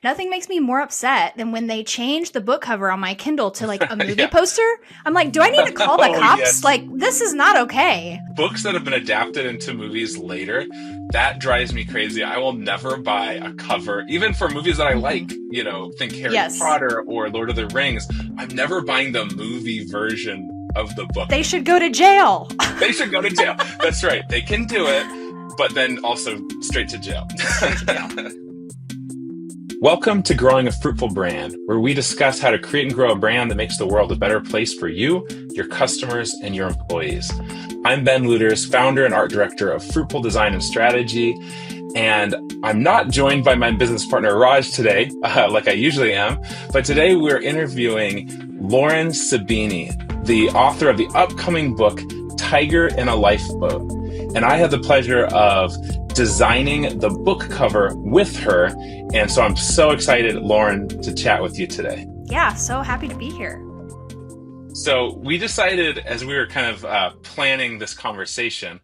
nothing makes me more upset than when they change the book cover on my Kindle to like a movie Yeah. poster. I'm like, do I need to call the Oh, cops? yes. Like, this is not okay. Books that have been adapted into movies later, that drives me crazy. I will never buy a cover, even for movies that I like, Hmm. think Harry Yes. Potter or Lord of the Rings. I'm never buying the movie version of the book. They should go to jail. They should go to jail. That's right. They can do it, but then also straight to jail. Straight to jail. Welcome to Growing a Fruitful Brand, where we discuss how to create and grow a brand that makes the world a better place for you, your customers, and your employees. I'm Ben Luters, founder and art director of Fruitful Design and Strategy, and I'm not joined by my business partner Raj today, like I usually am, but today we're interviewing Lauren Sabini, the author of the upcoming book, Tiger in a Lifeboat. And I had the pleasure of designing the book cover with her. And so I'm so excited, Lauren, to chat with you today. Yeah, so happy to be here. So we decided as we were kind of planning this conversation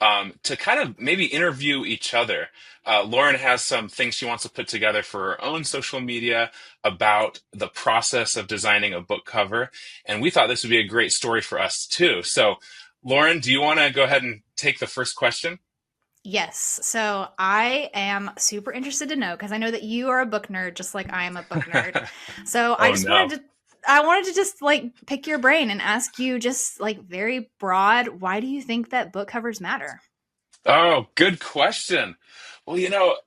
to kind of maybe interview each other. Lauren has some things she wants to put together for her own social media about the process of designing a book cover. And we thought this would be a great story for us too. So Lauren, do you want to go ahead and take the first question? Yes. So I am super interested to know because I know that you are a book nerd just like I am a book nerd. So Oh no. I wanted to just like pick your brain and ask you just like very broad, why do you think that book covers matter? Oh, good question. Well,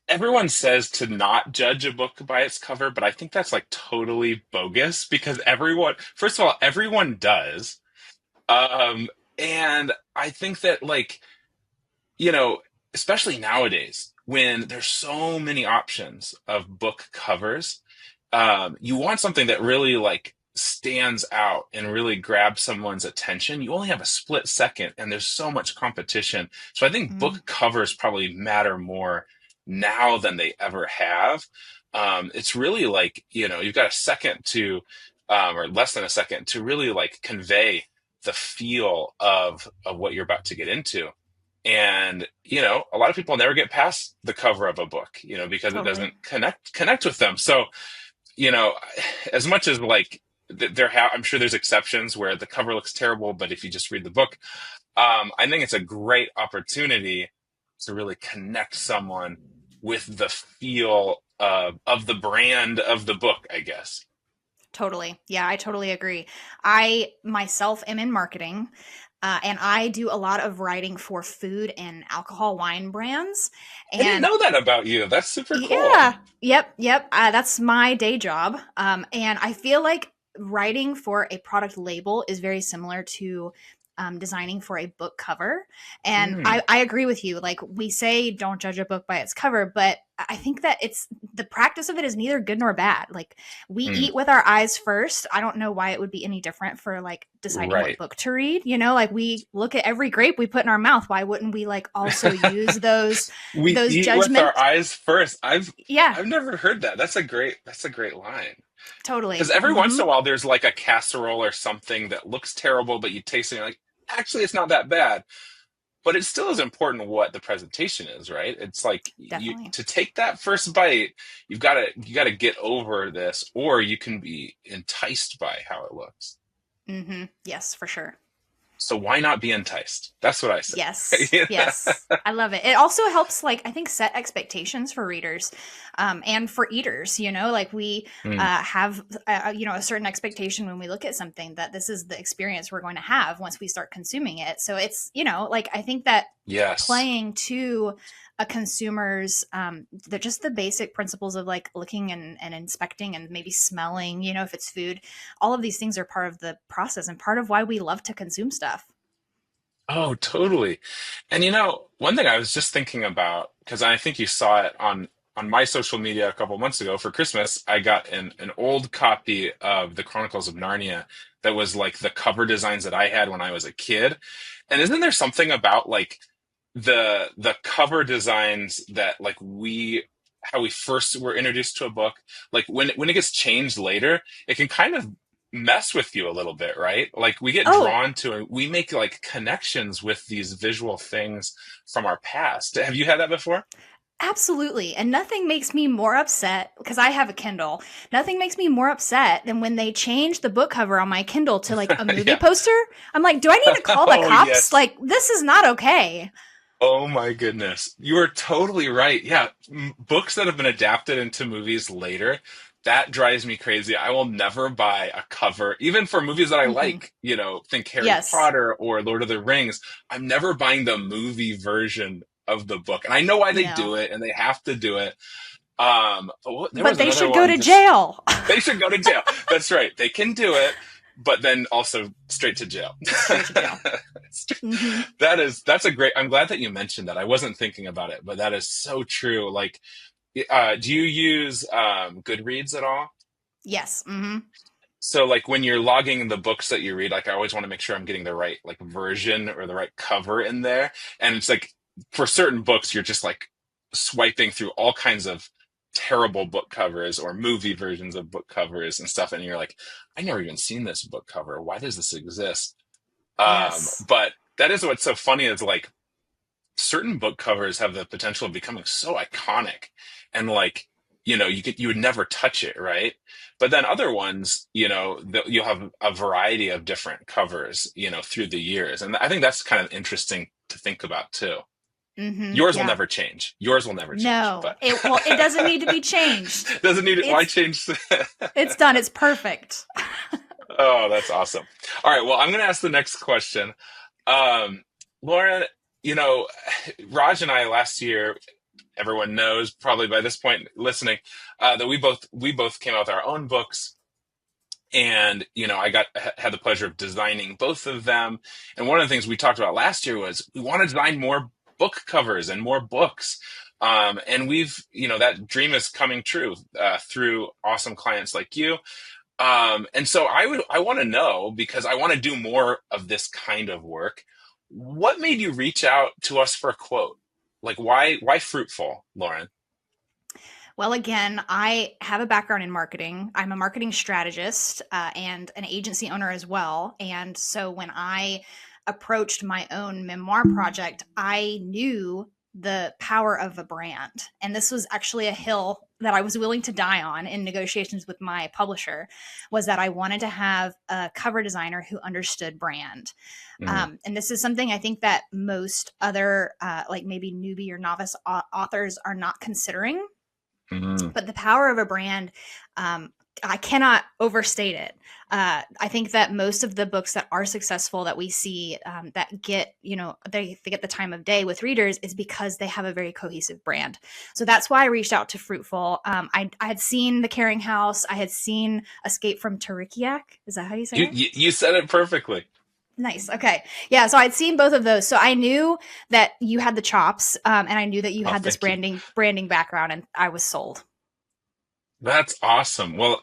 everyone says to not judge a book by its cover, but I think that's like totally bogus because first of all, everyone does. Um, and I think that you know, especially nowadays when there's so many options of book covers, you want something that really like stands out and really grabs someone's attention. You only have a split second and there's so much competition. So I think Mm, book covers probably matter more now than they ever have. It's really like, you've got a second or less than a second to really like convey the feel of what you're about to get into. And a lot of people never get past the cover of a book, because it totally. doesn't connect with them. So you know, as much as like I'm sure there's exceptions where the cover looks terrible, but if you just read the book, I think it's a great opportunity to really connect someone with the feel of the brand of the book, I guess. Totally. Yeah, I totally agree. I myself am in marketing. And I do a lot of writing for food and alcohol wine brands. I didn't And know that about you. That's super cool. yeah, yep. That's my day job. And I feel like writing for a product label is very similar to designing for a book cover. And Hmm. I agree with you. Like we say, don't judge a book by its cover, but I think that it's the practice of it is neither good nor bad. Like we Hmm. eat with our eyes first. I don't know why it would be any different for like deciding what Right. book to read. Like we look at every grape we put in our mouth. Why wouldn't we like also use those We those eat with our judgment? eyes first. Yeah, I've never heard that. That's a great line. Because totally. every once Hmm. in a while, there's like a casserole or something that looks terrible, but you taste it and you're like, actually, it's not that bad. But it still is important what the presentation is, right? It's like you Definitely. to take that first bite, you got to get over this, or you can be enticed by how it looks. Yes, for sure. So why not be enticed? That's what I say. Yes, yes. I love it. It also helps, like, I think, set expectations for readers and for eaters. Like we Mm, have, a certain expectation when we look at something that this is the experience we're going to have once we start consuming it. So it's, like, I think that yes. playing to a consumer's just the basic principles of like looking and inspecting and maybe smelling, if it's food, all of these things are part of the process and part of why we love to consume stuff. Oh, totally. And one thing I was just thinking about, because I think you saw it on my social media a couple months ago for Christmas, I got an old copy of the Chronicles of Narnia that was like the cover designs that I had when I was a kid. And isn't there something about like the cover designs that like we how we first were introduced to a book, like when it gets changed later, it can kind of mess with you a little bit, right? Like we get Oh, drawn to it, we make like connections with these visual things from our past. Have you had that before? Absolutely. And nothing makes me more upset because I have a Kindle. Nothing makes me more upset than when they change the book cover on my Kindle to like a movie Yeah. poster. I'm like, do I need to call the Oh, cops? yes. Like, this is not okay. Oh my goodness. You are totally right. Yeah, books that have been adapted into movies later, that drives me crazy. I will never buy a cover, even for movies that I Hmm. like, think Harry Yes. Potter or Lord of the Rings. I'm never buying the movie version of the book. And I know why they No. do it and they have to do it. There But was they another should go one to just jail. they should go to jail. That's right. They can do it, but then also straight to jail. Straight to jail. Hmm. That's a great. I'm glad that you mentioned that. I wasn't thinking about it, but that is so true. Like, do you use Goodreads at all? Yes. Hmm. So, like, when you're logging the books that you read, like, I always want to make sure I'm getting the right like version or the right cover in there. And it's like for certain books, you're just like swiping through all kinds of terrible book covers or movie versions of book covers and stuff, and you're like, I never even seen this book cover. Why does this exist? Yes. But that is what's so funny is like certain book covers have the potential of becoming so iconic and like you would never touch it, right? But then other ones, you'll have a variety of different covers through the years, and I think that's kind of interesting to think about too. Hmm. Yours will Yeah. never change, yours will never change, No. but It doesn't need to be changed. doesn't need it. Why It's change? it's done. It's perfect. Oh, that's awesome. All right, well, I'm going to ask the next question. um Lauren, you know Raj and I last year, everyone knows probably by this point listening, that we both came out with our own books, and I had the pleasure of designing both of them. And one of the things we talked about last year was we want to design more book covers and more books. And that dream is coming true through awesome clients like you. And so I want to know, because I want to do more of this kind of work. What made you reach out to us for a quote? Like, why Fruitful, Lauren? Well, again, I have a background in marketing. I'm a marketing strategist and an agency owner as well. And so when I approached my own memoir project, I knew the power of a brand. And this was actually a hill that I was willing to die on in negotiations with my publisher, was that I wanted to have a cover designer who understood brand. Mm, And this is something I think that most other, like maybe newbie or novice authors are not considering, mm, but the power of a brand, I cannot overstate it. I think that most of the books that are successful that we see, that get, they get the time of day with readers, is because they have a very cohesive brand. So that's why I reached out to Fruitful. I had seen The Caring House. I had seen Escape from Tarikiak. Is that how you say you, it? you you said it perfectly. Nice. Okay. Yeah. So I'd seen both of those. So I knew that you had the chops, and I knew that you Oh, had this thank you. branding background, and I was sold. That's awesome. Well,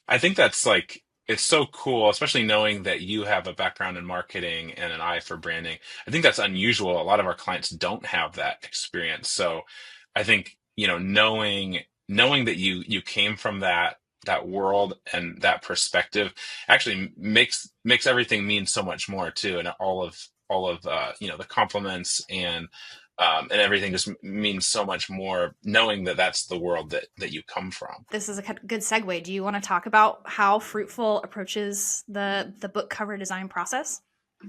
I think that's like it's so cool, especially knowing that you have a background in marketing and an eye for branding. I think that's unusual. A lot of our clients don't have that experience. So I think, knowing that you came from that world and that perspective actually makes everything mean so much more too. And all of the compliments and everything just means so much more knowing that that's the world that you come from. This is a good segue. Do you want to talk about how Fruitful approaches the book cover design process?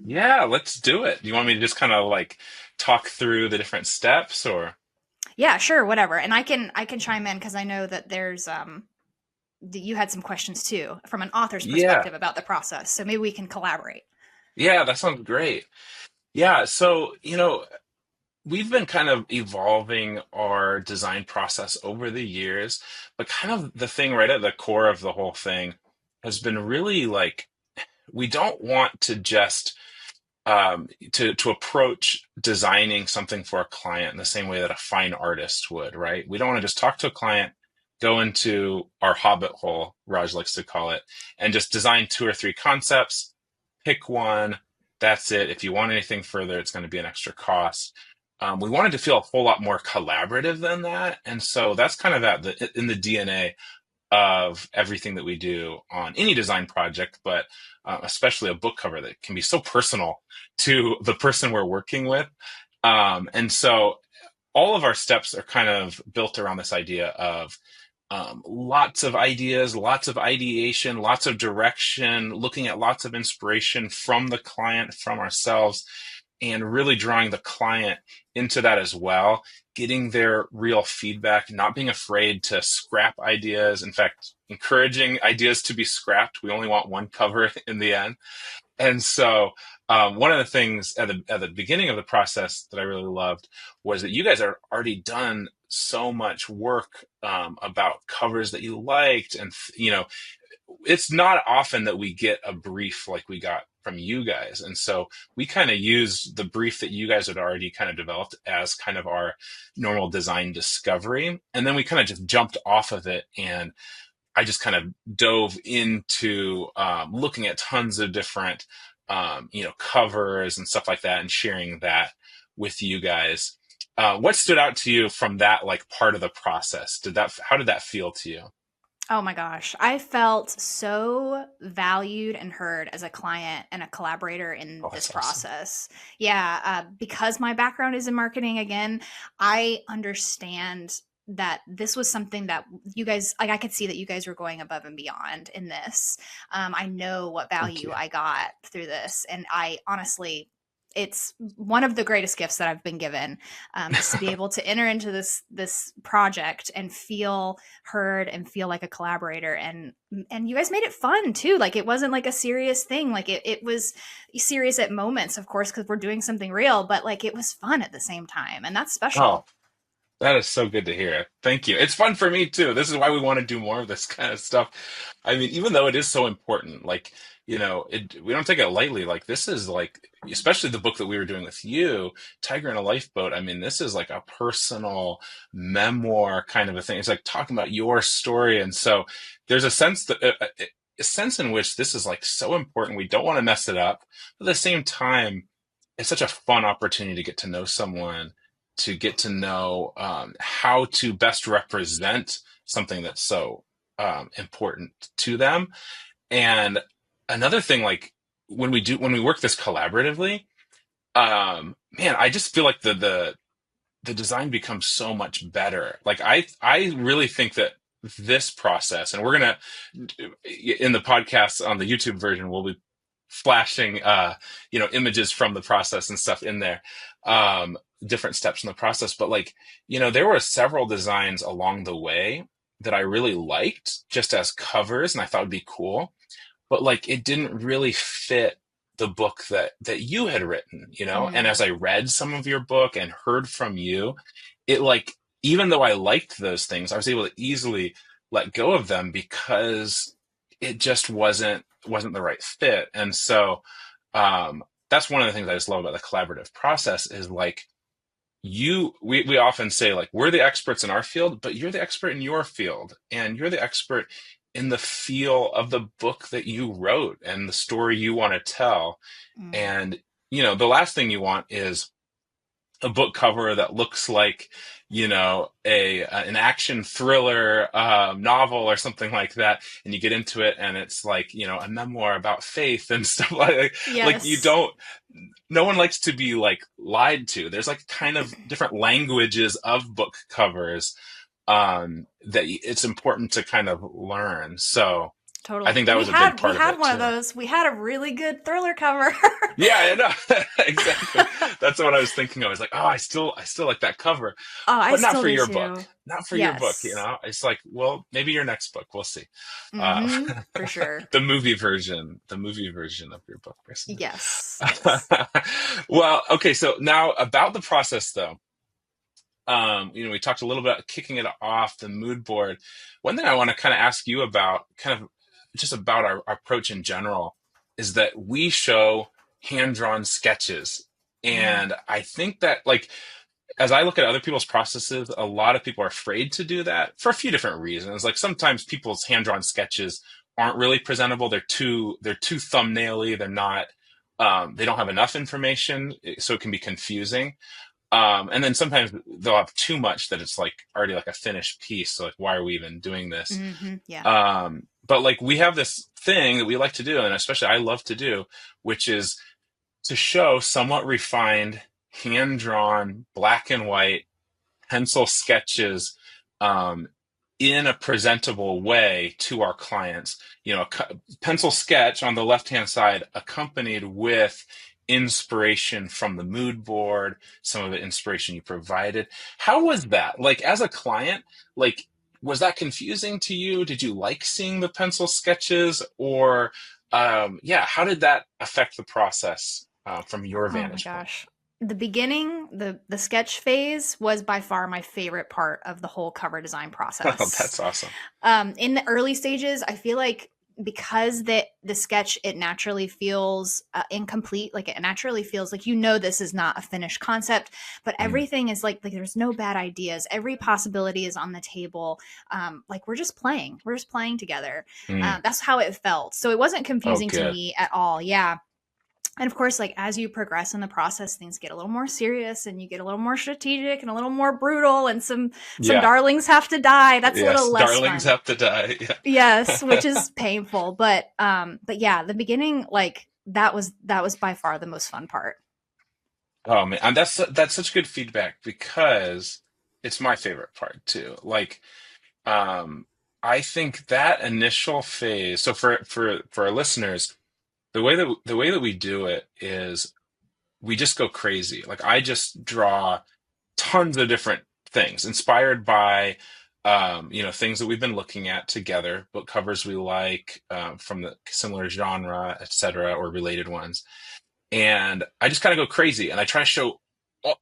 Yeah, let's do it. Do you want me to just kind of like talk through the different steps or? Yeah, sure, whatever. And I can chime in because I know that there's you had some questions too from an author's Yeah. perspective about the process. So maybe we can collaborate. Yeah, that sounds great. Yeah, so, we've been kind of evolving our design process over the years, but kind of the thing right at the core of the whole thing has been really like we don't want to just to approach designing something for a client in the same way that a fine artist would, right? We don't want to just talk to a client, go into our hobbit hole, Raj likes to call it, and just design two or three concepts, pick one, that's it. If you want anything further, it's going to be an extra cost. We wanted to feel a whole lot more collaborative than that, and so that's kind of in the DNA of everything that we do on any design project, but especially a book cover that can be so personal to the person we're working with. And so all of our steps are kind of built around this idea of lots of ideas, lots of ideation, lots of direction, looking at lots of inspiration from the client, from ourselves, and really drawing the client into that as well, getting their real feedback, not being afraid to scrap ideas. In fact, encouraging ideas to be scrapped. We only want one cover in the end. And so, one of the things at the beginning of the process that I really loved was that you guys are already done so much work about covers that you liked, and it's not often that we get a brief like we got from you guys, and so we kind of used the brief that you guys had already kind of developed as kind of our normal design discovery, and then we kind of just jumped off of it and I just kind of dove into looking at tons of different, covers and stuff like that, and sharing that with you guys. What stood out to you from that, like part of the process? How did that feel to you? Oh my gosh. I felt so valued and heard as a client and a collaborator in Oh, this that's awesome. process. Yeah, because my background is in marketing again, I understand that this was something that you guys, like, I could see that you guys were going above and beyond in this. I know what Thank value you. I got through this. And I honestly, it's one of the greatest gifts that I've been given, is to be able to enter into this project and feel heard and feel like a collaborator, and you guys made it fun too. Like, it wasn't like a serious thing. Like, it was serious at moments, of course, because we're doing something real, but like, it was fun at the same time, and that's Oh, special. that is so good to hear. Thank you. It's fun for me too. This is why we want to do more of this kind of stuff. I mean, even though it is so important, like, we don't take it lightly. Like, this is like, especially the book that we were doing with you, Tiger in a Lifeboat. I mean, this is like a personal memoir kind of a thing. It's like talking about your story. And so there's a sense in which this is like so important. We don't want to mess it up. But at the same time, it's such a fun opportunity to get to know someone, to get to know how to best represent something that's so important to them. And another thing, like when we work this collaboratively, man, I just feel like the design becomes so much better. Like I really think that this process, and we're gonna in the podcast on the YouTube version, we'll be flashing images from the process and stuff in there, different steps in the process. But like, there were several designs along the way that I really liked just as covers and I thought would be cool, but like it didn't really fit the book that you had written, and Mm, as I read some of your book and heard from you, it like, even though I liked those things, I was able to easily let go of them because it just wasn't the right fit. And so that's one of the things I just love about the collaborative process is like, we often say like we're the experts in our field, but you're the expert in your field, and you're the expert in the feel of the book that you wrote and the story you want to tell. mm. And the last thing you want is a book cover that looks like a an action thriller novel or something like that, and you get into it and it's like a memoir about faith and stuff like you Yes, don't, no one likes to be like lied to. There's like kind of different languages of book covers that it's important to kind of learn. So I totally. think And that we was a big had we part of had it one of too. those. We had a really good thriller cover. Yeah, I know. Exactly. That's what I was thinking of. I was like, oh, I still like that cover, Oh, I but not still for do your book. too. Not for your book, Yes. It's like, well, maybe your next book. We'll see. Uh, Mm-hmm. For sure. the movie version of your book, personally. Yes. Yes. Well, okay. So now about the process, though. We talked a little bit about kicking it off, the mood board. One thing I want to kind of ask you about, kind of just about our approach in general, is that we show hand-drawn sketches. Mm, And I think that, like, as I look at other people's processes, a lot of people are afraid to do that for a few different reasons. Like sometimes people's hand-drawn sketches aren't really presentable. They're too thumbnaily. They're not. They don't have enough information, so it can be confusing. And then sometimes they'll have too much that it's like already like a finished piece. So like, why are we even doing this? mm-hmm. Yeah. But like we have this thing that we like to do, and especially I love to do, which is to show somewhat refined, hand drawn, black and white, pencil sketches um, in a presentable way to our clients. Pencil sketch on the left hand side accompanied with inspiration from the mood board, some of the inspiration you provided. How was that? Like, as a client, like, was that confusing to you? Did you like seeing the pencil sketches, or yeah, how did that affect the process from your Oh my vantage point? gosh. The beginning, the sketch phase was by far my favorite part of the whole cover design Oh, process. that's awesome. In the early stages, I feel like because the sketch, it naturally feels incomplete. Like it naturally feels like, this is not a finished concept, but Mm, everything is like there's no bad ideas. Every possibility is on the table. Like we're just playing together. mm. That's how it felt. So it wasn't Oh, confusing to good. me at all. Yeah. And of course, like as you progress in the process, things get a little more serious and you get a little more strategic and a little more brutal, and some Yeah. darlings have to die. That's a Yes. little less Darlings fun. have to die. Yes, which Yeah. is painful. But yeah, the beginning, like that was by far the most fun part. Oh man, and that's such good feedback because it's my favorite part too. Like, um, I think that initial phase. So for our listeners, the way that we do it is we just go crazy. Like, I just draw tons of different things inspired by things that we've been looking at together, book covers we like, from the similar genre, etc., or related ones. And I just kind of go crazy and I try to show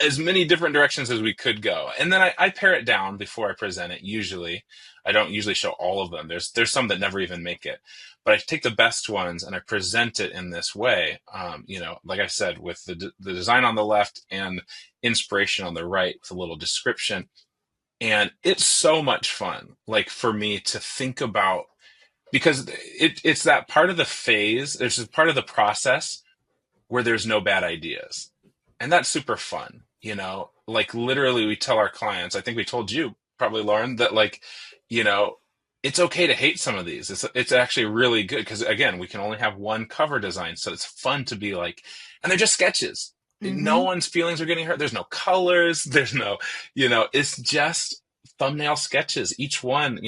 as many different directions as we could go. And then I pare it down before I present it. Usually, I don't usually show all of them. There's some that never even make it, but I take the best ones and I present it in this way. Like I said, with the design on the left and inspiration on the right, with a little description. And it's so much fun, like, for me to think about, because it's that part of the phase. There's a part of the process where there's no bad ideas. And that's super fun. Like, literally, we tell our clients, I think we told you probably, Lauren, that, like, you know, it's okay to hate some of these. It's actually really good because, again, we can only have one cover design. So it's fun to be like, and they're just sketches. No Mm-hmm. one's feelings are getting hurt. There's no colors. There's no, it's just thumbnail sketches. Each one,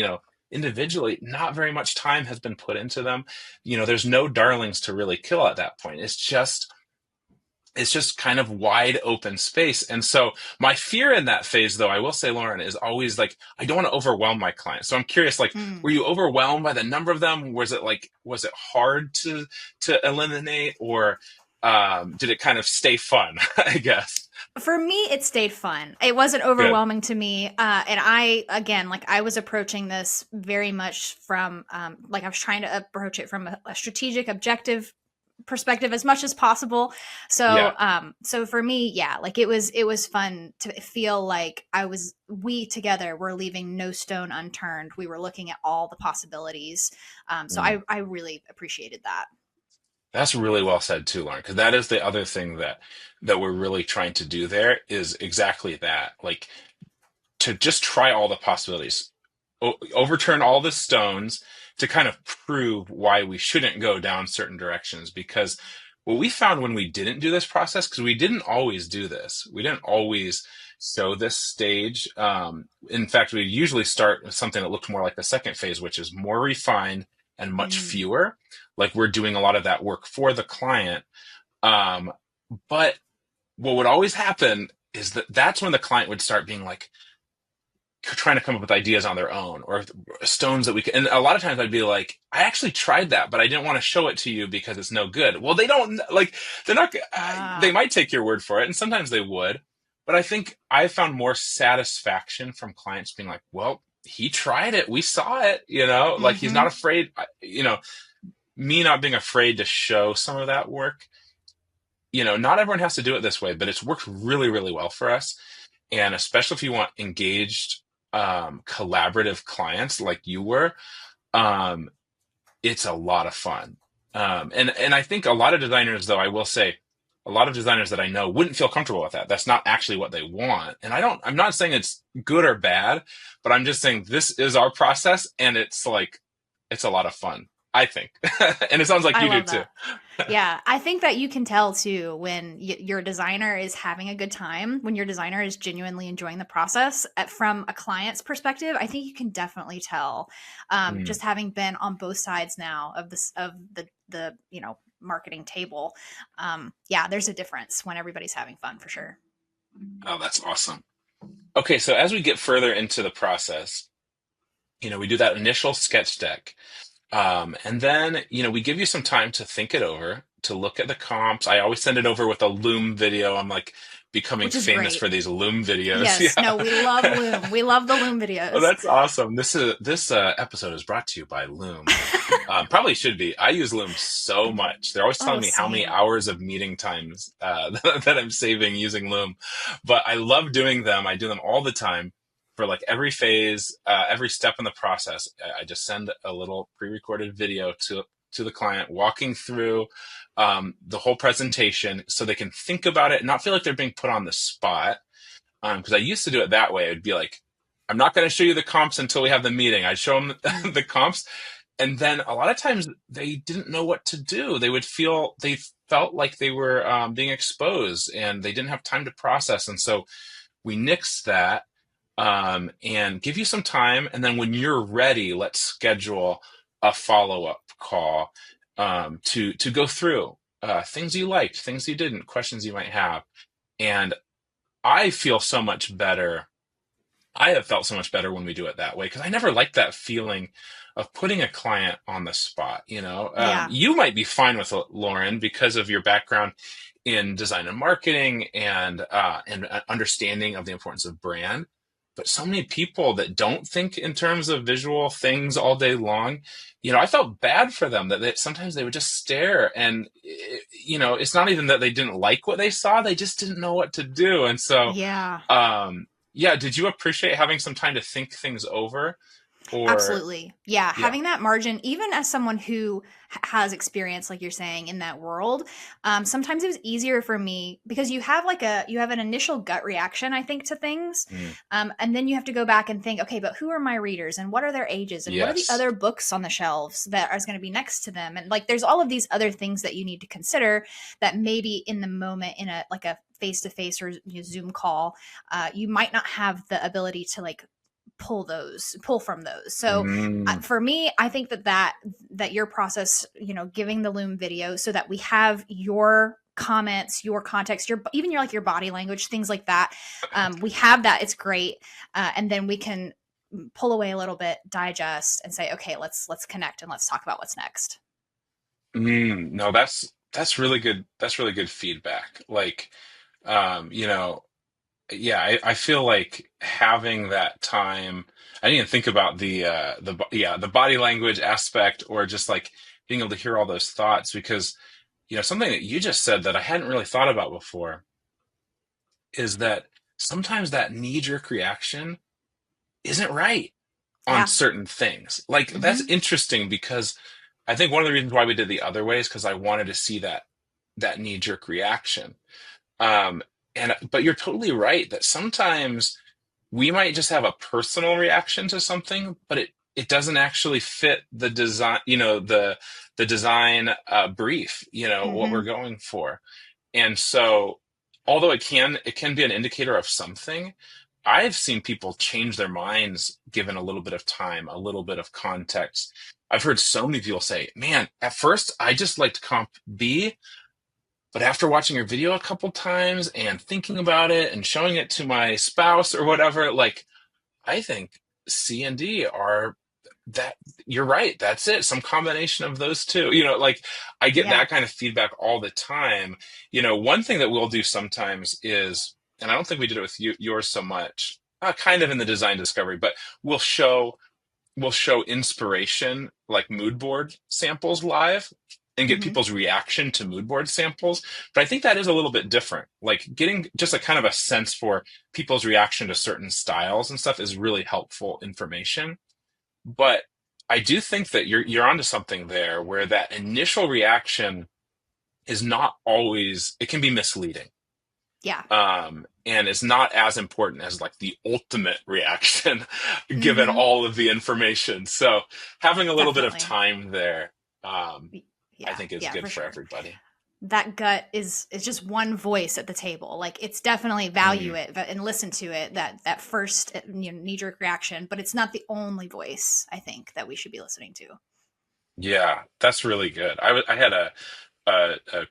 individually, not very much time has been put into them. There's no darlings to really kill at that point. It's just kind of wide open space. And so my fear in that phase, though, I will say, Lauren, is always like, I don't want to overwhelm my clients. So I'm curious, like, Mm. were you overwhelmed by the number of them? Was it hard to eliminate, or did it kind of stay fun, I guess? For me, it stayed fun. It wasn't Good. overwhelming to me. And again, like I was approaching this very much from, like I was trying to approach it from a strategic, objective perspective as much as possible. So, Yeah. so for me, yeah, like it was fun to feel like we together were leaving no stone unturned. We were looking at all the possibilities. So Mm. I really appreciated that. That's really well said too, Lauren, because that is the other thing that we're really trying to do there, is exactly that. Like, to just try all the possibilities, overturn all the stones, to kind of prove why we shouldn't go down certain directions. Because what we found when we didn't do this process, because we didn't always do this, we didn't always show this stage. In fact, we usually start with something that looked more like the second phase, which is more refined and much Mm. fewer. Like, we're doing a lot of that work for the client. Um, but what would always happen is that's when the client would start being like, trying to come up with ideas on their own, or stones that we could. And a lot of times I'd be like, I actually tried that, but I didn't want to show it to you because it's no good. Well, they don't, like, they're not, they Ah. might take your word for it, and sometimes they would. But I think I found more satisfaction from clients being like, well, he tried it. We saw it, like, he's not Mm-hmm. afraid, me not being afraid to show some of that work. Not everyone has to do it this way, but it's worked really, really well for us. And especially if you want engaged, collaborative clients like you were, um, it's a lot of fun. And I think a lot of designers, though, I will say, a lot of designers that I know wouldn't feel comfortable with that. That's not actually what they want. And I'm not saying it's good or bad, but I'm just saying this is our process, and it's like, it's a lot of fun. I think. And it sounds like I you do love too. that. Yeah, I think that you can tell too when your designer is having a good time, when your designer is genuinely enjoying the process. From a client's perspective, I think you can definitely tell. Mm. Just having been on both sides now of this of the marketing table, yeah, there's a difference when everybody's having fun for sure. Oh, that's awesome. Okay, so as we get further into the process, we do that initial sketch deck. And then, we give you some time to think it over, to look at the comps. I always send it over with a Loom video. I'm like becoming Which is famous great. for these Loom videos. Yes, no, we love Yeah. Loom. We love the Loom Oh, videos. that's awesome. This episode is brought to you by Loom. Probably should be. I use Loom so much. They're always Oh, telling me how many same. hours of meeting times that I'm saving using Loom. But I love doing them. I do them all the time for like every phase, every step in the process. I just send a little pre-recorded video to the client walking through the whole presentation so they can think about it and not feel like they're being put on the spot. Because I used to do it that way. It'd be like, I'm not going to show you the comps until we have the meeting. I'd show them Mm, the comps, and then a lot of times they didn't know what to do. They felt like they were being exposed, and they didn't have time to process. And so we nix that and give you some time. And then when you're ready, let's schedule a follow up call to go through things you liked, things you didn't, questions you might have. And I feel so much better. I have felt so much better when we do it that way because I never liked that feeling of putting a client on the spot. yeah. You might be fine with it, Lauren, because of your background in design and marketing and understanding of the importance of brand. But so many people that don't think in terms of visual things all day long, I felt bad for them that sometimes they would just stare and, it's not even that they didn't like what they saw, they just didn't know what to do. And so, Yeah. yeah, did you appreciate having some time to think things over? Or, Absolutely. Yeah, yeah. having that margin, even as someone who has experience, like you're saying, in that world, sometimes it was easier for me because you have an initial gut reaction, I think, to things, Mm, and then you have to go back and think, okay, but who are my readers, and what are their ages, and what are the yes. other books on the shelves that are going to be next to them, and like, there's all of these other things that you need to consider that maybe in the moment in a face to face or Zoom call, you might not have the ability to like pull from those. So Mm, for me, I think that your process, giving the Loom video so that we have your comments, your context, your even your like your body language, things like that, we have that. It's great. And then we can pull away a little bit, digest, and say, okay, let's connect and let's talk about what's next. no, that's really good. That's really good feedback. Like, um, you know, yeah, I feel like having that time. I didn't even think about the body language aspect or just like being able to hear all those thoughts because something that you just said that I hadn't really thought about before is that sometimes that knee-jerk reaction isn't right on Yeah. certain things. Like that's Hmm. interesting because I think one of the reasons why we did the other way is because I wanted to see that knee-jerk reaction. Um, but you're totally right that sometimes we might just have a personal reaction to something, but it doesn't actually fit the design, the design brief, what we're Hmm. going for. And so, although it can be an indicator of something, I've seen people change their minds given a little bit of time, a little bit of context. I've heard so many people say, "Man, at first I just liked comp B, but after watching your video a couple times and thinking about it and showing it to my spouse or whatever, like I think C and D are that you're right. That's it. Some combination of those two. Like I get Yeah. that kind of feedback all the time. One thing that we'll do sometimes is, and I don't think we did it with yours so much, kind of in the design discovery, but we'll show we'll show inspiration like mood board samples live and get Hmm. people's reaction to mood board samples. But I think that is a little bit different. Like getting just a kind of a sense for people's reaction to certain styles and stuff is really helpful information. But I do think that you're onto something there where that initial reaction is not always, it can be misleading. Yeah. And it's not as important as like the ultimate reaction given Hmm. all of the information. So having a little bit of Definitely. time there. I Yeah, think is yeah, good for for sure. everybody. That gut is just one voice at the table. Like it's definitely value Mm. it and listen to it. That first knee jerk reaction, but it's not the only voice I think that we should be listening to. Yeah, that's really good. I had a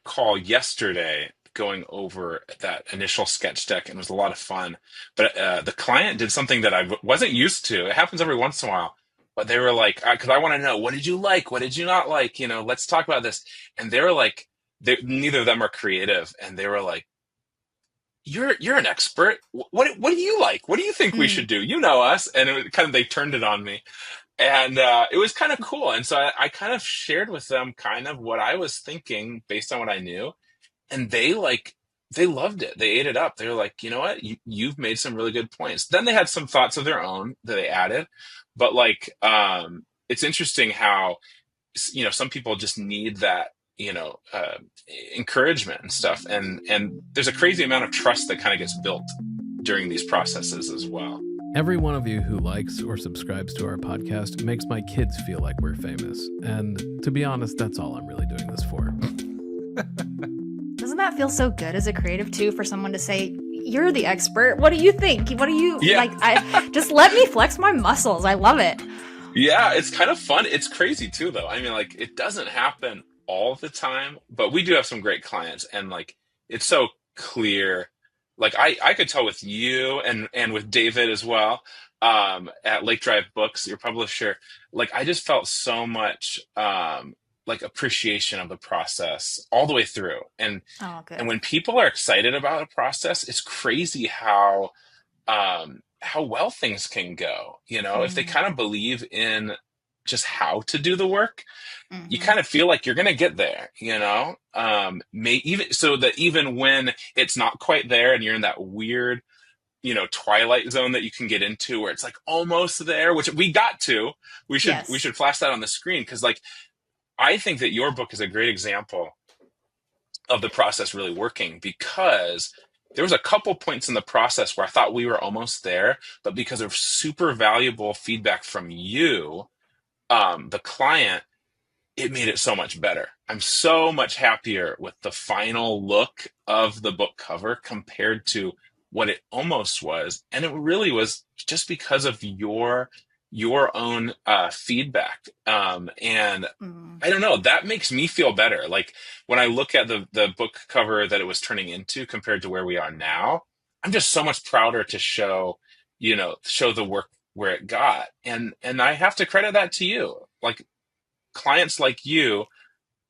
call yesterday going over that initial sketch deck, and it was a lot of fun. But the client did something that wasn't used to. It happens every once in a while. But they were like, because I want to know, what did you like? What did you not like? Let's talk about this. And they were like, neither of them are creative, and they were like, you're an expert. What do you like? What do you think we Mm. should do? You know us. And kind of they turned it on me, and it was kind of cool. And so I kind of shared with them kind of what I was thinking based on what I knew, and they loved it. They ate it up. They were like, you know what, you've made some really good points. Then they had some thoughts of their own that they added, but like it's interesting how some people just need that encouragement and stuff, and there's a crazy amount of trust that kind of gets built during these processes as well. Every one of you who likes or subscribes to our podcast makes my kids feel like we're famous. And to be honest, that's all I'm really doing this for. Doesn't that feel so good as a creative too, for someone to say, "You're the expert. What do you think? What do you Yeah. like?" I just let me flex my muscles. I love it. Yeah, it's kind of fun. It's crazy too, though. I mean, like, it doesn't happen all the time, but we do have some great clients, and like, it's so clear. Like, I could tell with you and with David as well, at Lake Drive Books, your publisher. Like, I just felt so much like appreciation of the process all the way through, Oh, and good. when people are excited about a process, it's crazy how well things can go. If they Mm, kind of believe in just how to do the work, you hmm. kind of feel like you're going to get there. May even so that even when it's not quite there and you're in that weird, twilight zone that you can get into where it's like almost there, which we got to. We Yes. should flash that on the screen because like I think that your book is a great example of the process really working because there was a couple points in the process where I thought we were almost there, but because of super valuable feedback from you, the client, it made it so much better. I'm so much happier with the final look of the book cover compared to what it almost was, and it really was just because of your own feedback. And Mm. I don't know, that makes me feel better. Like when I look at the book cover that it was turning into compared to where we are now, I'm just so much prouder to show the work where it got. And I have to credit that to you. Like clients like you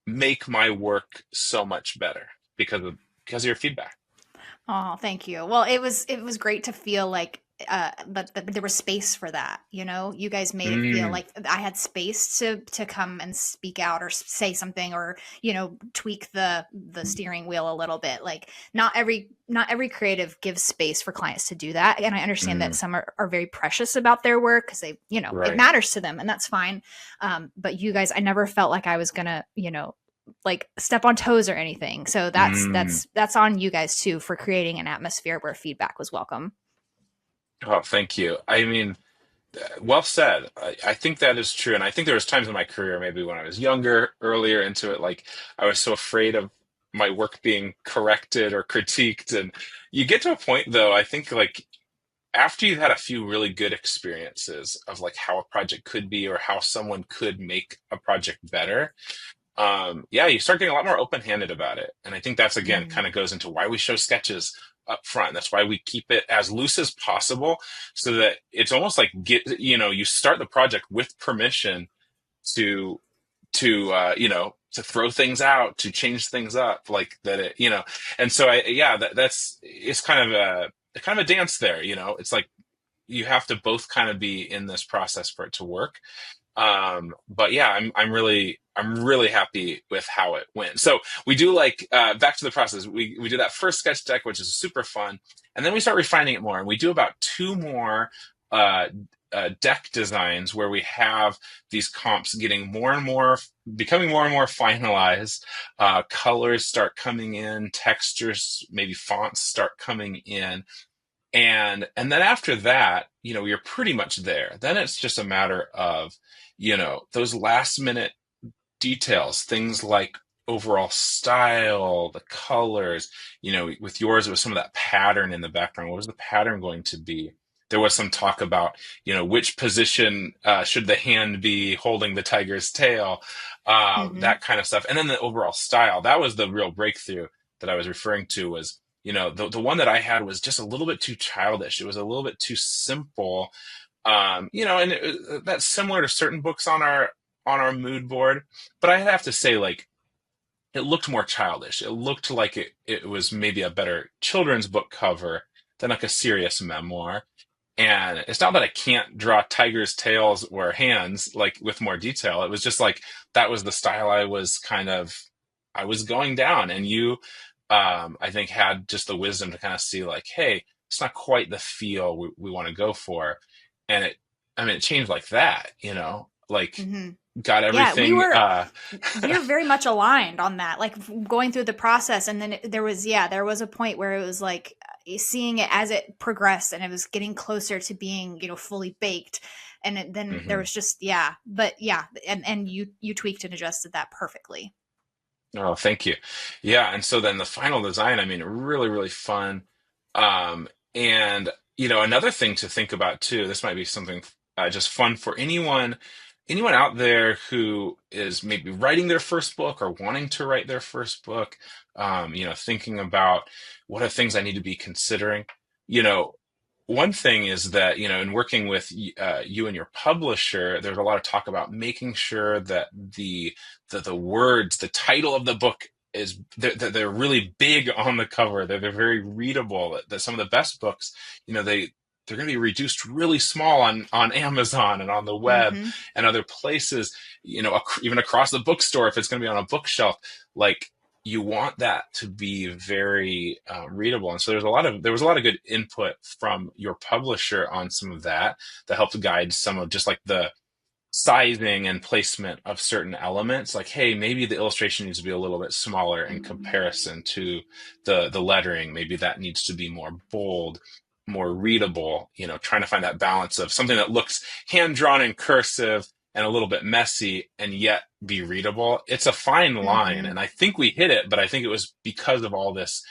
make my work so much better because of your feedback. Oh, thank you. Well, it was great to feel like but there was space for that, you know? You guys made it feel Mm, like I had space to come and speak out or say something or, tweak the steering wheel a little bit. Like not every creative gives space for clients to do that. And I understand that mm, some are very precious about their work because it right. matters to them and that's fine. But you guys, I never felt like I was gonna, like step on toes or anything. So that's Mm. that's that's on you guys too for creating an atmosphere where feedback was welcome. Oh, thank you. I mean, well said. I think that is true. And I think there was times in my career, maybe when I was younger, earlier into it, like I was so afraid of my work being corrected or critiqued. And you get to a point though, I think like after you've had a few really good experiences of like how a project could be or how someone could make a project better, yeah, you start getting a lot more open-handed about it. And I think that's again Mm, kind of goes into why we show sketches up front. That's why we keep it as loose as possible so that it's almost like you start the project with permission to to throw things out, to change things up like that and so yeah, that's it's kind of a dance there. It's like you have to both kind of be in this process for it to work. But yeah, I'm really happy with how it went. So we do like back to the process. We do that first sketch deck, which is super fun, and then we start refining it more. And we do about two more uh, deck designs where we have these comps getting more and more, becoming more and more finalized. Colors start coming in, textures, maybe fonts start coming in, and then after that, you're pretty much there. Then it's just a matter of, those last minute details, things like overall style, the colors. With yours, it was some of that pattern in the background. What was the pattern going to be? There was some talk about, which position should the hand be holding the tiger's tail, Mm-hmm. that kind of stuff. And then the overall style, that was the real breakthrough that I was referring to was, the one that I had was just a little bit too childish. It was a little bit too simple. And that's similar to certain books on our mood board. But I have to say, like, it looked more childish. It looked like it was maybe a better children's book cover than like a serious memoir. And it's not that I can't draw tigers' tails or hands like with more detail. It was just like that was the style I was going down. And you, I think, had just the wisdom to kind of see like, hey, it's not quite the feel we want to go for. And it changed like that, like Mm-hmm. got Yeah, everything. we were very much aligned on that, like going through the process. And then there was a point where it was like seeing it as it progressed and it was getting closer to being, fully baked. And then there Mhm. was just, yeah, but yeah. And you tweaked and adjusted that perfectly. Oh, thank you. Yeah, and so then the final design, I mean, really, really fun. And another thing to think about too, this might be something just fun for anyone out there who is maybe writing their first book or wanting to write their first book, thinking about what are things I need to be considering. You know, One thing is that, in working with you and your publisher, there's a lot of talk about making sure that the words, the title of the book is they're really big on the cover. They're very readable. That some of the best books, they're going to be reduced really small on Amazon and on the web Mm-hmm. and other places. Even across the bookstore if it's going to be on a bookshelf. Like, you want that to be very readable. And so there was a lot of good input from your publisher on some of that helped guide some of just like the sizing and placement of certain elements. Like, hey, maybe the illustration needs to be a little bit smaller in comparison to the lettering. Maybe that needs to be more bold, more readable, trying to find that balance of something that looks hand drawn in cursive and a little bit messy and yet be readable. It's a fine line. Mm-hmm. And I think we hit it, but I think it was because of all this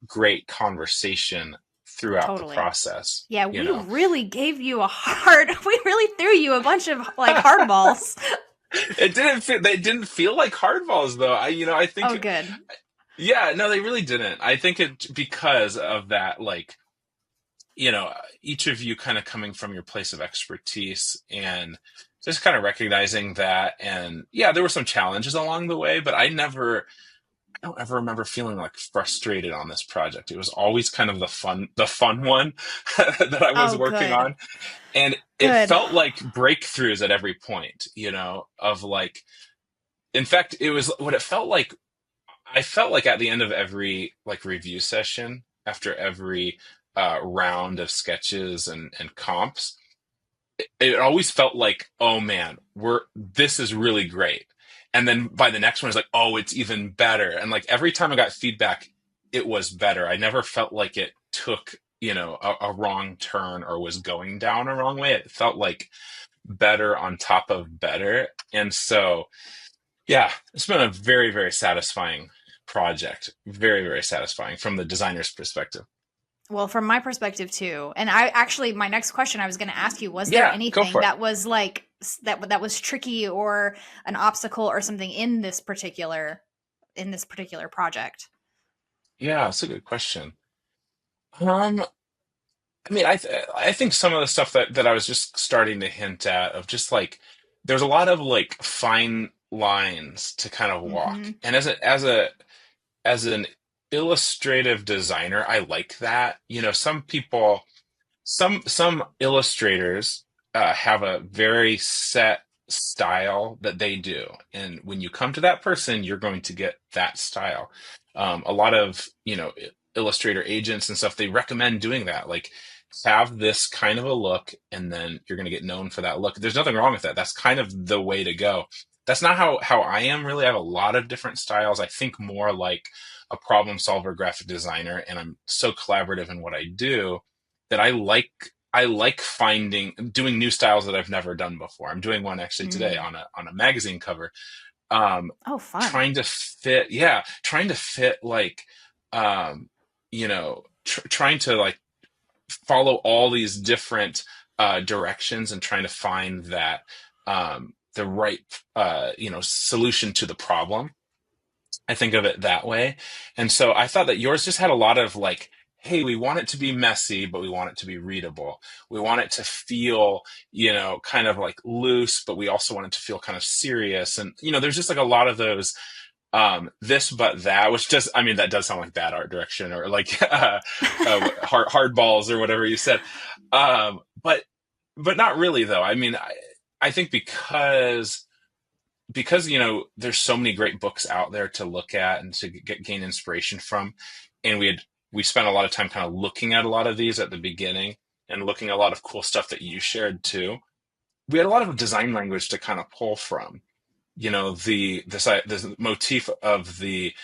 great conversation throughout the Totally. process, Yeah, you we know. really gave you we really threw you a bunch of like hardballs. They didn't feel like hardballs though. I think, Oh, good. yeah, no, they really didn't. I think it because of that, like, each of you kind of coming from your place of expertise and just kind of recognizing that. And yeah, there were some challenges along the way, but I don't ever remember feeling like frustrated on this project. It was always kind of the fun one that I was Oh, working good. on. And it Good. felt like breakthroughs at every point, of like, in fact, it was what it felt like. I felt like at the end of every like review session, after every round of sketches and comps, it always felt like, oh man, this is really great. And then by the next one, it's like, oh, it's even better. And like every time I got feedback, it was better. I never felt like it took, a wrong turn or was going down a wrong way. It felt like better on top of better. And so, yeah, it's been a very, very satisfying project. Very, very satisfying from the designer's perspective. Well, from my perspective too. And I actually, my next question I was going to ask you, was there Yeah, go anything for it. that was like that was tricky or an obstacle or something in this particular project? Yeah, that's a good question. Um, I mean, I think some of the stuff that I was just starting to hint at of just like there's a lot of like fine lines to kind of walk. Mhm. And as an illustrative designer, I like that. Some illustrators have a very set style that they do, and when you come to that person, you're going to get that style. A lot of illustrator agents and stuff, they recommend doing that. Like, have this kind of a look, and then you're going to get known for that look. There's nothing wrong with that. That's kind of the way to go. That's not how I am really. I have a lot of different styles. I think more like a problem solver graphic designer, and I'm so collaborative in what I do that I like finding doing new styles that I've never done before. I'm doing one actually today Mm. on a magazine cover. um, Oh, fun. trying to fit like, um, trying to like follow all these different directions and trying to find that the right solution to the problem. I think of it that way. And so I thought that yours just had a lot of like, hey, we want it to be messy, but we want it to be readable. We want it to feel, kind of like loose, but we also want it to feel kind of serious. And, there's just like a lot of those this but that, which does, I mean, that does sound like bad art direction or like hard balls or whatever you said. But not really though. I mean, I think because there's so many great books out there to look at and to gain inspiration from, and we spent a lot of time kind of looking at a lot of these at the beginning and looking at a lot of cool stuff that you shared too. We had a lot of design language to kind of pull from. This motif of the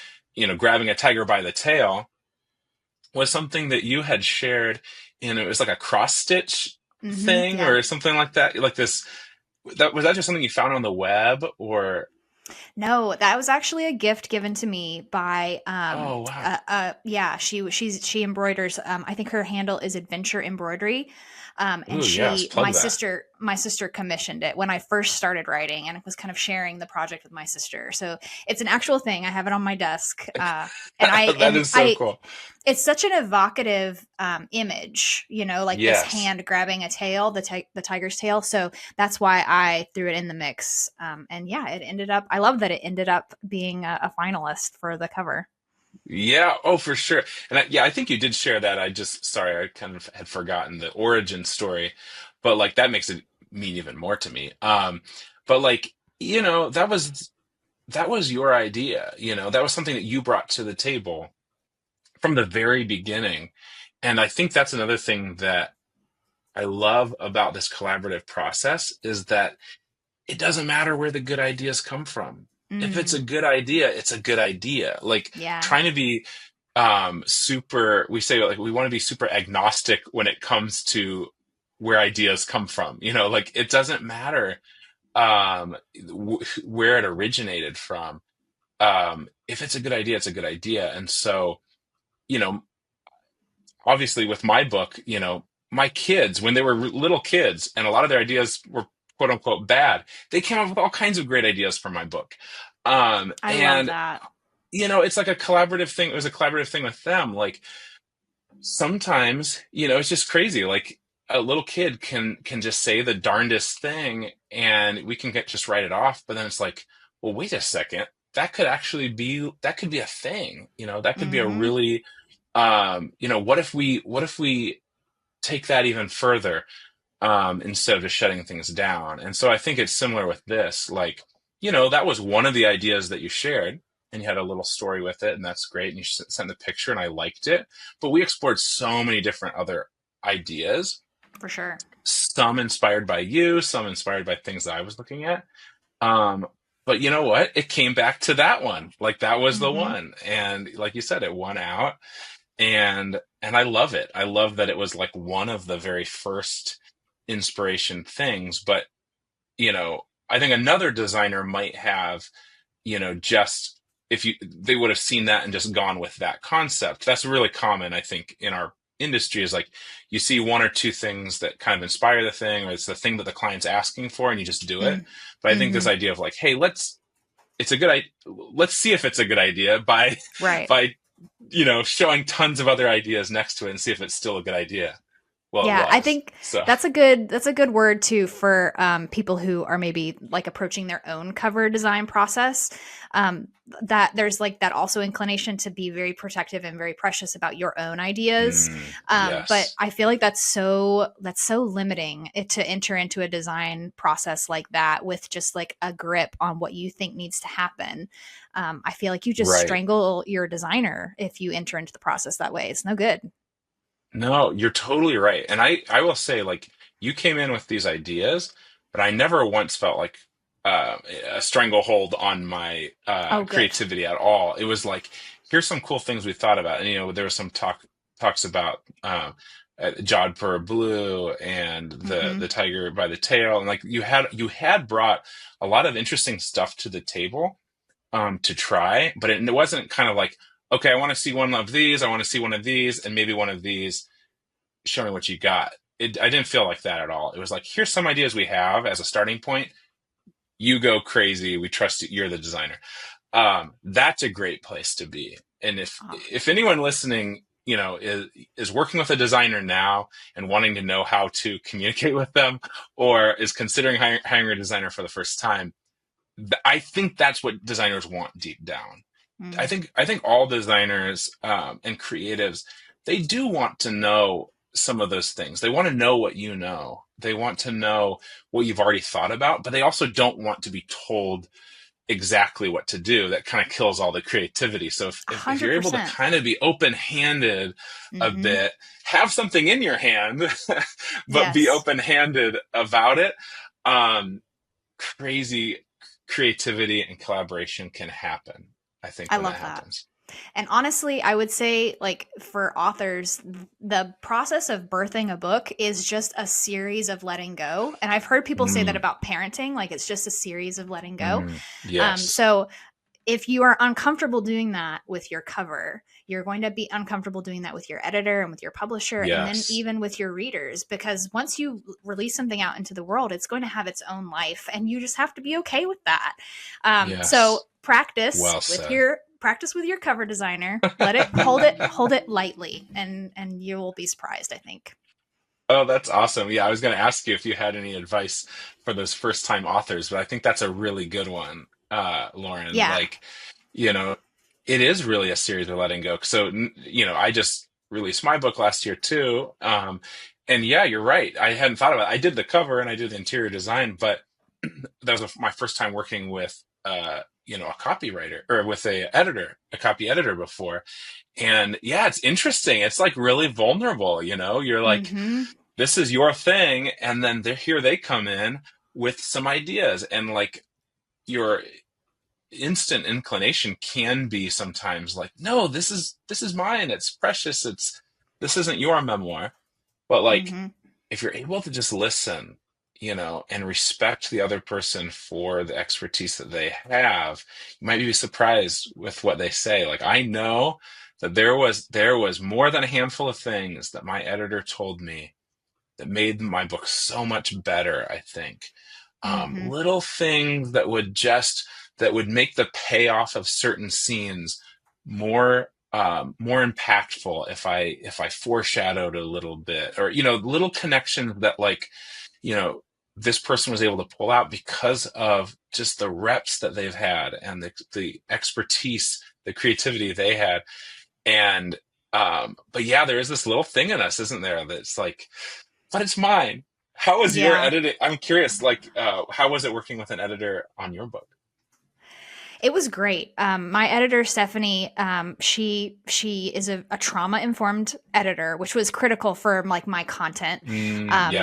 grabbing a tiger by the tail was something that you had shared in, it was like a cross stitch thing Yeah. or something like that, like this. That just something you found on the web, or? No, that was actually a gift given to me by Oh wow. yeah, she embroiders, I think her handle is Adventure Embroidery. And Ooh, yes, plug that. my sister commissioned it when I first started writing, and it was kind of sharing the project with my sister. So it's an actual thing. I have it on my desk. That is so cool. It's such an evocative image, like this Yes. hand grabbing a tail, the tiger's tail. So that's why I threw it in the mix. And yeah, it ended up, I love that it ended up being a finalist for the cover. Yeah, oh, for sure. And yeah, I think you did share that. Sorry, I kind of had forgotten the origin story, but like that makes it mean even more to me. But like, that was your idea, that was something that you brought to the table from the very beginning. And I think that's another thing that I love about this collaborative process is that it doesn't matter where the good ideas come from. If it's a Mm, good idea, it's a good idea. Like yeah. trying to be super, we say like we want to be super agnostic when it comes to where ideas come from. Like it doesn't matter where it originated from. If it's a good idea, it's a good idea. And so, you know, obviously with my book, my kids, when they were little kids and a lot of their ideas were quote unquote bad, they came up with all kinds of great ideas for my book. I love And that. it's like a collaborative thing. It was a collaborative thing with them. Like sometimes, it's just crazy. Like a little kid can just say the darndest thing and we can just write it off. But then it's like, well, wait a second. That could be a thing, that could be a Hmm. really, what if we take that even further, instead of just shutting things down. And so I think it's similar with this. Like, that was one of the ideas that you shared, and you had a little story with it, and that's great. And you sent the picture, and I liked it. But we explored so many different other ideas, For sure. some inspired by you, some inspired by things that I was looking at. Um, but you know what? It came back to that one. Like that was the Hmm. one. And like you said, it won out. And I love it. I love that it was like one of the very first inspiration things. But, I think another designer might have, just if they would have seen that and just gone with that concept. That's really common, I think, in our industry is like you see one or two things that kind of inspire the thing, or it's the thing that the client's asking for, and you just do it. Mm. But I think this Hmm. idea of like, hey, it's a good idea. Let's see if it's a good idea by Right. by showing tons of other ideas next to it and see if it's still a good idea. Well, it Yeah, I was. think So, that's a good word too for people who are maybe like approaching their own cover design process. That there's like that also inclination to be very protective and very precious about your own ideas. But yes. I feel like that's so limiting it to enter into a design process like that with just like a grip on what you think needs to happen. I feel like you just Right. strangle your designer if you enter into the process that way. It's no good. No, you're totally right. And I will say, like, you came in with these ideas, but I never once felt like a stranglehold on my Oh, good. creativity at all. It was like, here's some cool things we thought about. And, there was some talks about Jodhpur Blue and Mm-hmm. the Tiger by the Tail, and like you had brought a lot of interesting stuff to the table to try, but it wasn't kind of like, okay, I want to see one of these, I want to see one of these, and maybe one of these. Show me what you got. I didn't feel like that at all. It was like, here's some ideas we have as a starting point. You go crazy. We trust you. You're the designer. That's a great place to be. And Oh, if anyone listening, is working with a designer now and wanting to know how to communicate with them, or is considering hiring a designer for the first time, I think that's what designers want deep down. I mm. think I think all designers and creatives, they do want to know some of those things. They want to know what you know. They want to know what you've already thought about, but they also don't want to be told exactly what to do. That kind of kills all the creativity. So if you're able to 100%. kind of be open-handed a Mm-hmm. bit, have something in your hand, but be Yes, open-handed about it, um, crazy creativity and collaboration can happen, I think, I when that love that. happens. And honestly, I would say, like, for authors, the process of birthing a book is just a series of letting go. And I've heard people say that Mm, about parenting, like, it's just a series of letting go. yes. So if you are uncomfortable doing that with your cover, you're going to be uncomfortable doing that with your editor and with your publisher, and then Yes. even with your readers, because once you release something out into the world, it's going to have its own life, and you just have to be okay with that. So Yes. Well said. practice with your cover designer. Hold it lightly, and you will be surprised, I think. Oh, that's awesome. Yeah, I was going to ask you if you had any advice for those first time authors, but I think that's a really good one, Lauren. Yeah. Like, you know, it is really a series of letting go. So, I just released my book last year too. And yeah, you're right. I hadn't thought about it. I did the cover and I did the interior design, but that was my first time working with, a copywriter or with a copy editor before. And yeah, it's interesting. It's like really vulnerable. You're like, Mm-hmm. this is your thing, and then here they come in with some ideas, and like your instant inclination can be sometimes like, no, this is mine, it's precious, this isn't your memoir. But like, Mm-hmm. if you're able to just listen, and respect the other person for the expertise that they have, you might be surprised with what they say. Like, I know that there was more than a handful of things that my editor told me that made my book so much better, I think. Mm-hmm. Little things that would make the payoff of certain scenes more impactful if I foreshadowed a little bit, or little connections that, like, you know this person was able to pull out because of just the reps that they've had, and the expertise, the creativity they had. And but yeah, there is this little thing in us, isn't there, that's like, but it's mine. How was your Yeah. editing? I'm curious, like, how was it working with an editor on your book? It was great. My editor Stephanie, she is a trauma informed editor, which was critical for like my content.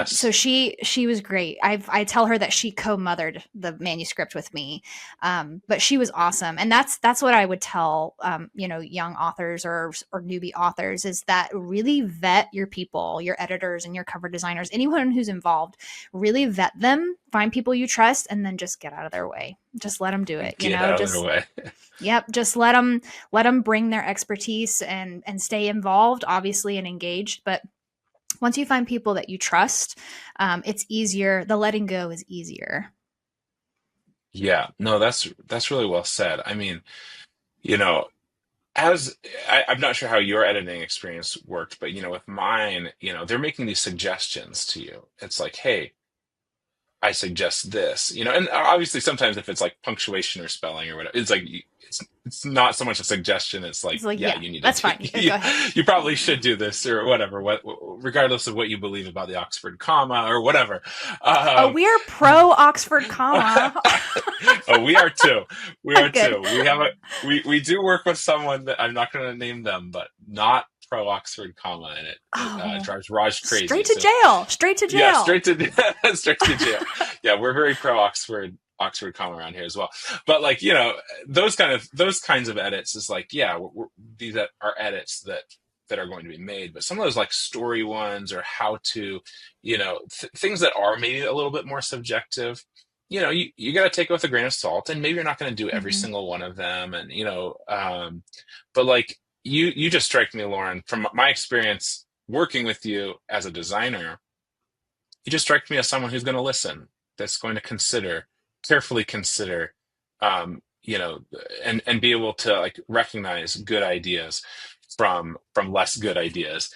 So Yes. she was great. I tell her that she co-mothered the manuscript with me, but she was awesome. And that's what I would tell young authors or newbie authors, is that really vet your people, your editors and your cover designers, anyone who's involved. Really vet them, find people you trust, and then just get out of their way. Just let them do it, Get out of their just way. yep, just let them bring their expertise and stay involved, obviously, and engaged. But once you find people that you trust, it's easier. The letting go is easier. Yeah, no, that's really well said. I mean, you know, as I'm not sure how your editing experience worked, but with mine, they're making these suggestions to you. It's like, hey, I suggest this, and obviously sometimes if it's like punctuation or spelling or whatever, it's like, it's not so much a suggestion. It's It's like, like, yeah, yeah, you need to that's do, fine. Go ahead. you probably should do this or whatever, regardless of what you believe about the Oxford comma or whatever. Oh, Um, we're pro Oxford comma. oh, we are too. We are Good. too. We do work with someone that I'm not going to name them, but not pro Oxford comma, and it Oh, drives Raj crazy. straight to So jail. Straight to yeah, jail. straight to straight to jail. Yeah, we're very pro Oxford comma around here as well. But like, those kinds of edits is like, yeah, these are edits that that are going to be made, but some of those like story ones or how to, things that are maybe a little bit more subjective, you got to take it with a grain of salt, and maybe you're not going to do every Hmm. single one of them. And, but like you just strike me, Lauren, from my experience working with you as a designer, you just strike me as someone who's going to listen, that's going to carefully consider, um, you know, and be able to like recognize good ideas from less good ideas.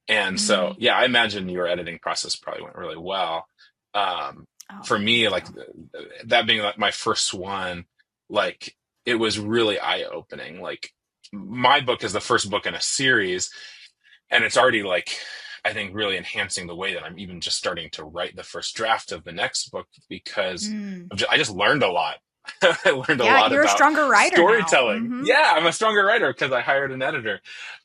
And so, Hmm. yeah, I imagine your editing process probably went really well. Um, Oh, for me, thank like you. that being like my first one, like it was really eye-opening. Like my book is the first book in a series, and it's already like I think really enhancing the way that I'm even just starting to write the first draft of the next book, because Mm. I just learned a lot. I learned a Yeah, lot you're a about stronger writer now. storytelling. Hmm. Yeah, I'm a stronger writer because I hired an editor.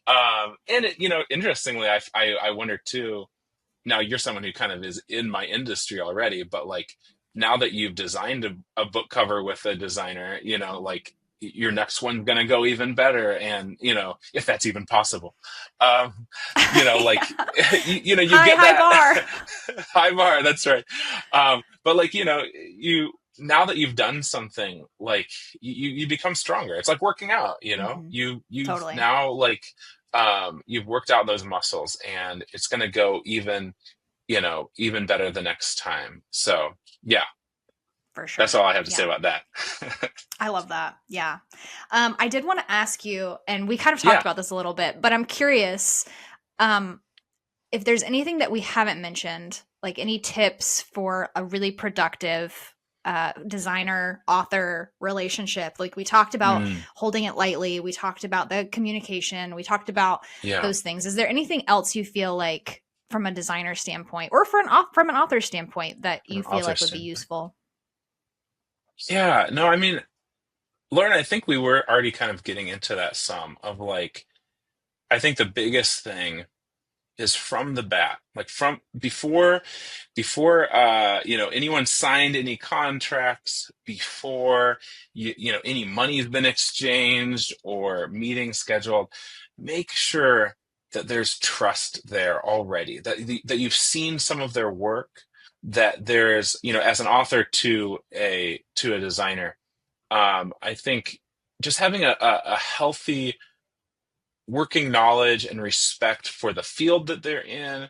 And interestingly, I wonder too. Now you're someone who kind of is in my industry already, but like now that you've designed a book cover with a designer, like your next one's gonna go even better, and if that's even possible. Um, like Yeah. you High, get high that bar. high bar. That's right. But like you now that you've done something, like you become stronger. It's like working out. Hmm. You've Totally. now like you've worked out those muscles, and it's gonna go even better the next time. So yeah, For that's sure. all I have to say Yeah. about that. I love that. Yeah. I did want to ask you, and we kind of talked Yeah. about this a little bit, but I'm curious um, if there's anything that we haven't mentioned, like any tips for a really productive designer author relationship. Like we talked about Mm, holding it lightly, we talked about the communication, we talked about yeah. those things. Is there anything else you feel like from a designer standpoint or from an author standpoint that From you an feel author like would be standpoint. useful? Yeah. No, I mean, Lauren, I think we were already kind of getting into that some of like, I think the biggest thing is from the bat, like from before anyone signed any contracts, before any money's been exchanged or meetings scheduled, make sure that there's trust there already, that you've seen some of their work, that there's as an author to a designer. I think just having a healthy working knowledge and respect for the field that they're in,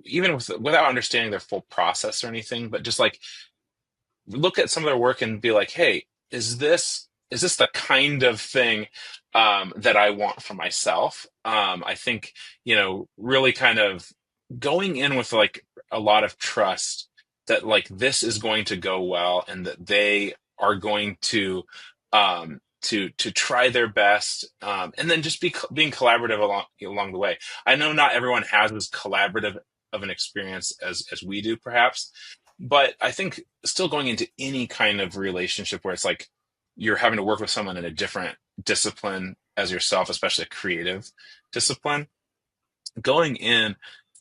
even without understanding their full process or anything, but just like look at some of their work and be like, hey, is this the kind of thing that I want for myself? I think really kind of going in with like a lot of trust that like this is going to go well, and that they are going to try their best, and then just being collaborative along the way. I know not everyone has as collaborative of an experience as we do, perhaps, but I think still going into any kind of relationship where it's like you're having to work with someone in a different discipline as yourself, especially a creative discipline, going in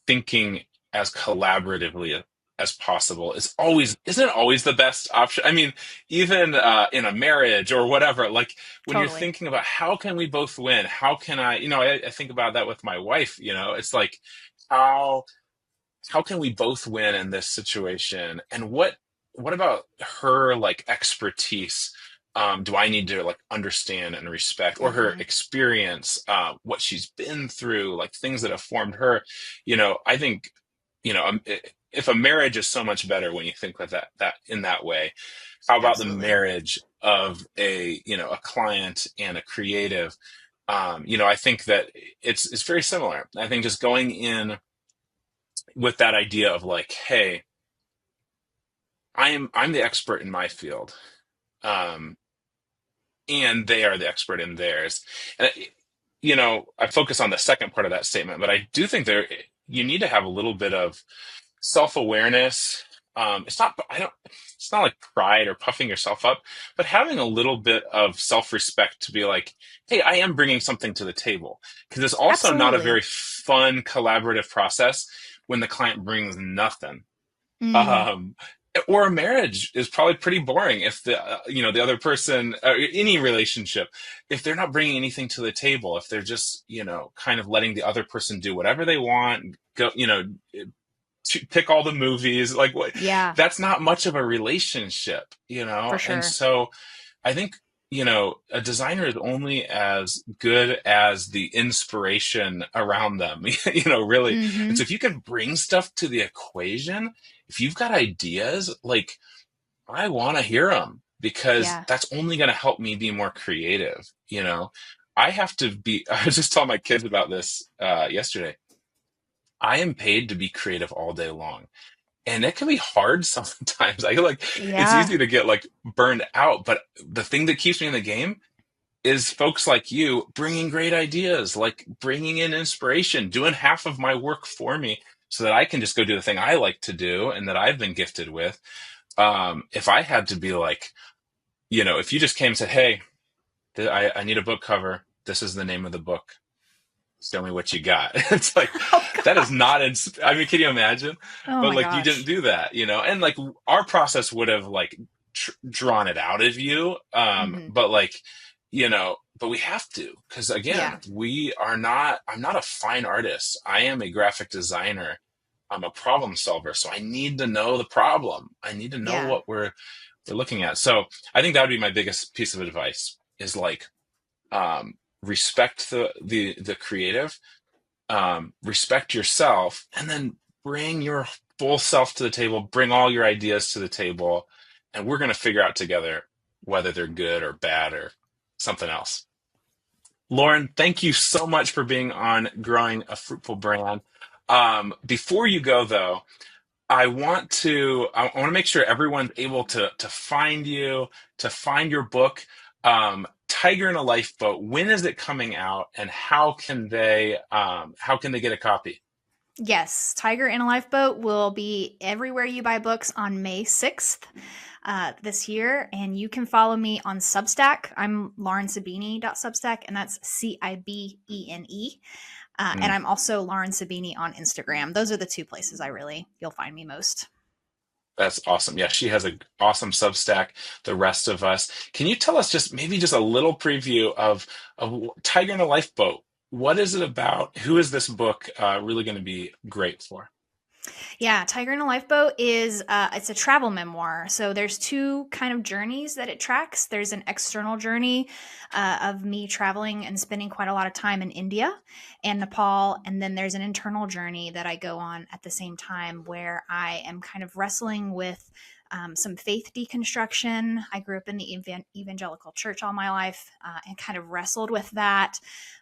thinking as collaboratively as possible isn't always the best option. I mean, even in a marriage or whatever, like when you're Totally. thinking about how can we both win, how can I think about that with my wife. It's like how how can we both win in this situation, and what about her like expertise, do I need to like understand and respect, or her Hmm. experience, what she's been through, like things that have formed her. I think if a marriage is so much better when you think with that in that way, how about the Absolutely. marriage of a client and a creative? I think that it's very similar. I think just going in with that idea of like, hey, I'm the expert in my field, um, and they are the expert in theirs. And I focus on the second part of that statement, but I do think there you need to have a little bit of self-awareness. It's not I don't It's not like pride or puffing yourself up, but having a little bit of self-respect to be like, hey, I am bringing something to the table, because it's also not a very Absolutely. fun collaborative process when the client brings nothing. Mm. Um, or a marriage is probably pretty boring if the other person, or any relationship, if they're not bringing anything to the table, if they're just kind of letting the other person do whatever they want, go to pick all the movies, like what, Yeah, that's not much of a relationship, for and sure. so I think a designer is only as good as the inspiration around them, really. And so Hmm. if you can bring stuff to the equation, if you've got ideas, like, I want to hear them, because Yeah. that's only going to help me be more creative. I have to be, I was just telling my kids about this yesterday. I am paid to be creative all day long. And it can be hard sometimes. I feel like it's Yeah. easy to get like burned out, but the thing that keeps me in the game is folks like you bringing great ideas, like bringing in inspiration, doing half of my work for me so that I can just go do the thing I like to do and that I've been gifted with. If I had to be like, if you just came and said, "Hey, I need a book cover. This is the name of the book. Show me what you got." It's like, Oh that is gosh. not, I mean, can you imagine? Oh But my like, you didn't gosh. do that, and like our process would have like drawn it out of you. Hmm. But like, but we have to, because again, Yeah. I'm not a fine artist. I am a graphic designer. I'm a problem solver. So I need to know the problem. I need to know Yeah. what we're looking at. So I think that would be my biggest piece of advice, is like, respect the creative, respect yourself, and then bring your full self to the table, bring all your ideas to the table, and we're going to figure out together whether they're good or bad or something else. Lauren, thank you so much for being on Growing a Fruitful Brand. Before you go, though, I want to make sure everyone's able to find you, to find your book, Tiger in a Lifeboat. When is it coming out, and how can they get a copy? Yes, Tiger in a Lifeboat will be everywhere you buy books on May 6th this year. And you can follow me on Substack. I'm laurensabini.substack, and that's Cibene. And Mm, I'm also Lauren Sabini on Instagram. Those are the two places you'll find me most. that's awesome. Yeah, she has an awesome Substack. The rest of us, can you tell us just a little preview of Tiger in a Lifeboat? What is it about? Who is this book really going to be great for? Yeah, Tiger in a Lifeboat is it's a travel memoir. So there's two kind of journeys that it tracks. There's an external journey of me traveling and spending quite a lot of time in India and Nepal, and then there's an internal journey that I go on at the same time where I am kind of wrestling with some faith deconstruction. I grew up in the evangelical church all my life and kind of wrestled with that.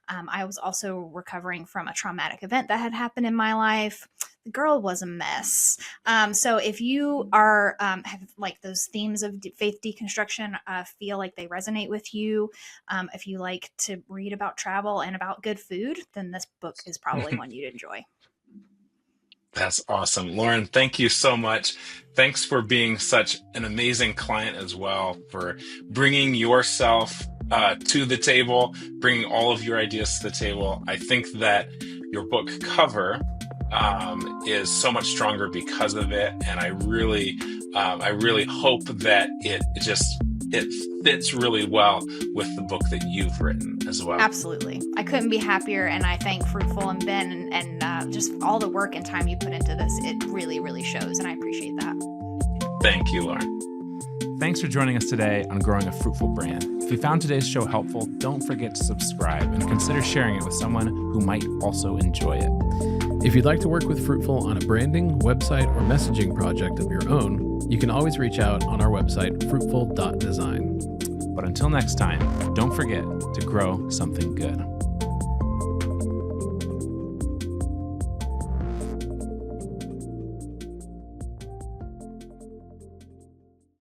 I was also recovering from a traumatic event that had happened in my life. The girl was a mess. So if you are have like those themes of faith deconstruction, feel like they resonate with you, if you like to read about travel and about good food, then this book is probably one you'd enjoy. That's awesome. Lauren, thank you so much. Thanks for being such an amazing client as well, for bringing yourself to the table, bringing all of your ideas to the table. I think that your book cover is so much stronger because of it, and I really hope that it fits really well with the book that you've written as well. Absolutely. I couldn't be happier. And I thank Fruitful and Ben and just all the work and time you put into this. It really, really shows. And I appreciate that. Thank you, Lauren. Thanks for joining us today on Growing a Fruitful Brand. If you found today's show helpful, don't forget to subscribe and consider sharing it with someone who might also enjoy it. If you'd like to work with Fruitful on a branding, website, or messaging project of your own, you can always reach out on our website, fruitful.design. But until next time, don't forget to grow something good.